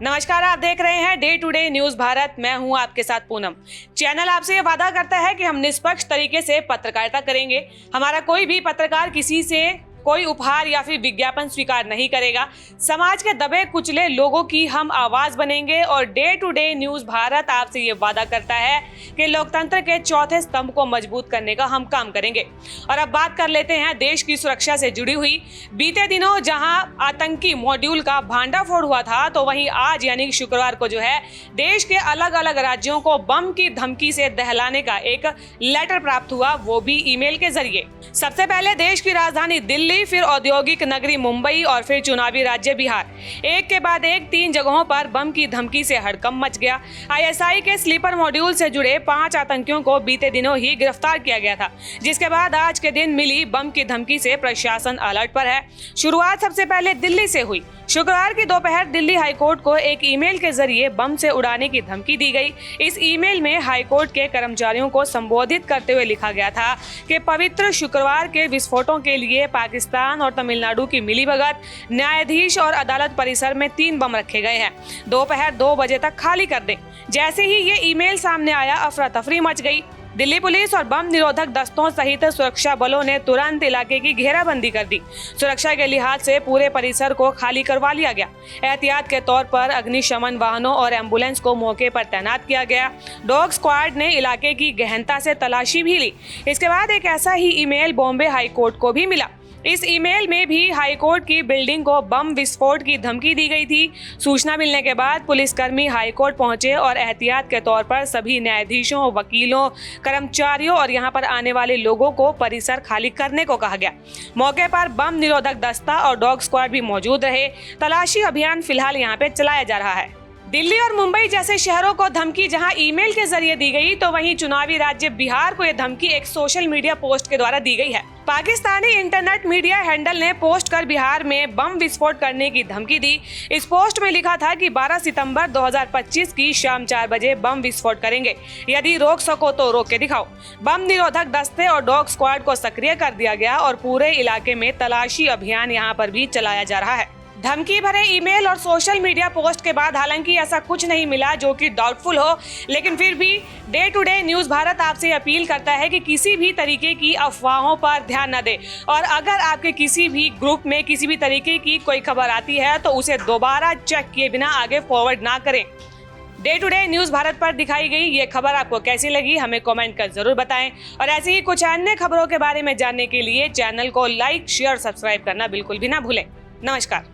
नमस्कार, आप देख रहे हैं day to day news Bharat. मैं हूं आपके साथ पूनम। चैनल आपसे ये वादा करता है कि हम निष्पक्ष तरीके से पत्रकारिता करेंगे। हमारा कोई भी पत्रकार किसी से कोई उपहार या फिर विज्ञापन स्वीकार नहीं करेगा। समाज के दबे कुचले लोगों की हम आवाज बनेंगे और day to day news Bharat आपसे ये वादा करता है कि लोकतंत्र के चौथे स्तंभ को मजबूत करने का हम काम करेंगे। और अब बात कर लेते हैं देश की सुरक्षा से जुड़ी हुई। बीते दिनों जहां आतंकी मॉड्यूल का भांडाफोड़ हुआ था, तो वहीं आज यानी शुक्रवार को जो है देश के अलग अलग राज्यों को बम की धमकी से दहलाने का एक लेटर प्राप्त हुआ, वो भी ईमेल के जरिए। सबसे पहले देश की राजधानी दिल्ली, फिर औद्योगिक नगरी मुंबई और फिर चुनावी राज्य बिहार। एक के बाद एक 3 जगहों पर बम की धमकी से हड़कंप मच गया। आईएसआई के स्लीपर मॉड्यूल से जुड़े 5 आतंकियों को बीते दिनों ही गिरफ्तार किया गया था, जिसके बाद आज के दिन मिली बम की धमकी से प्रशासन अलर्ट पर है। शुरुआत सबसे पहले दिल्ली से हुई। शुक्रवार की दोपहर दिल्ली हाईकोर्ट को एक ईमेल के जरिए बम से उड़ाने की धमकी दी गई। इस ईमेल में हाईकोर्ट के कर्मचारियों को संबोधित करते हुए लिखा गया था कि पवित्र शुक्रवार के विस्फोटों के लिए पाकिस्तान और तमिलनाडु की मिलीभगत, न्यायाधीश और अदालत परिसर में 3 बम रखे गए हैं। दोपहर 2 बजे तक खाली कर दें। जैसे ही ये ईमेल सामने आया, अफरा तफरी मच गई। दिल्ली पुलिस और बम निरोधक दस्तों सहित सुरक्षा बलों ने तुरंत इलाके की घेराबंदी कर दी। सुरक्षा के लिहाज से पूरे परिसर को खाली करवा लिया गया। एहतियात के तौर पर अग्निशमन वाहनों और एम्बुलेंस को मौके पर तैनात किया गया। डॉग स्क्वाड ने इलाके की गहनता से तलाशी भी ली। इसके बाद एक ऐसा ही ईमेल बॉम्बे हाईकोर्ट को भी मिला। इस ईमेल में भी हाईकोर्ट की बिल्डिंग को बम विस्फोट की धमकी दी गई थी। सूचना मिलने के बाद पुलिसकर्मी हाईकोर्ट पहुंचे और एहतियात के तौर पर सभी न्यायाधीशों, वकीलों, कर्मचारियों और यहां पर आने वाले लोगों को परिसर खाली करने को कहा गया। मौके पर बम निरोधक दस्ता और डॉग स्क्वाड भी मौजूद रहे। तलाशी अभियान फिलहाल यहां पे चलाया जा रहा है। दिल्ली और मुंबई जैसे शहरों को धमकी जहां ईमेल के जरिए दी गई, तो वहीं चुनावी राज्य बिहार को यह धमकी एक सोशल मीडिया पोस्ट के द्वारा दी गई है। पाकिस्तानी इंटरनेट मीडिया हैंडल ने पोस्ट कर बिहार में बम विस्फोट करने की धमकी दी। इस पोस्ट में लिखा था कि 12 सितंबर 2025 की शाम 4 बजे बम विस्फोट करेंगे। यदि रोक सको तो रोक के दिखाओ। बम निरोधक दस्ते और डॉग स्क्वाड को सक्रिय कर दिया गया और पूरे इलाके में तलाशी अभियान यहाँ पर भी चलाया जा रहा है। धमकी भरे ईमेल और सोशल मीडिया पोस्ट के बाद हालांकि ऐसा कुछ नहीं मिला जो कि डाउटफुल हो, लेकिन फिर भी day to day news Bharat आपसे अपील करता है कि किसी भी तरीके की अफवाहों पर ध्यान न दें। और अगर आपके किसी भी ग्रुप में किसी भी तरीके की कोई खबर आती है तो उसे दोबारा चेक किए बिना आगे फॉरवर्ड ना करें। Day to day news Bharat पर दिखाई गई ये खबर आपको कैसी लगी, हमें कमेंट कर जरूर बताएं। और ऐसी ही कुछ अन्य खबरों के बारे में जानने के लिए चैनल को लाइक, शेयर, सब्सक्राइब करना बिल्कुल भी ना भूलें। नमस्कार।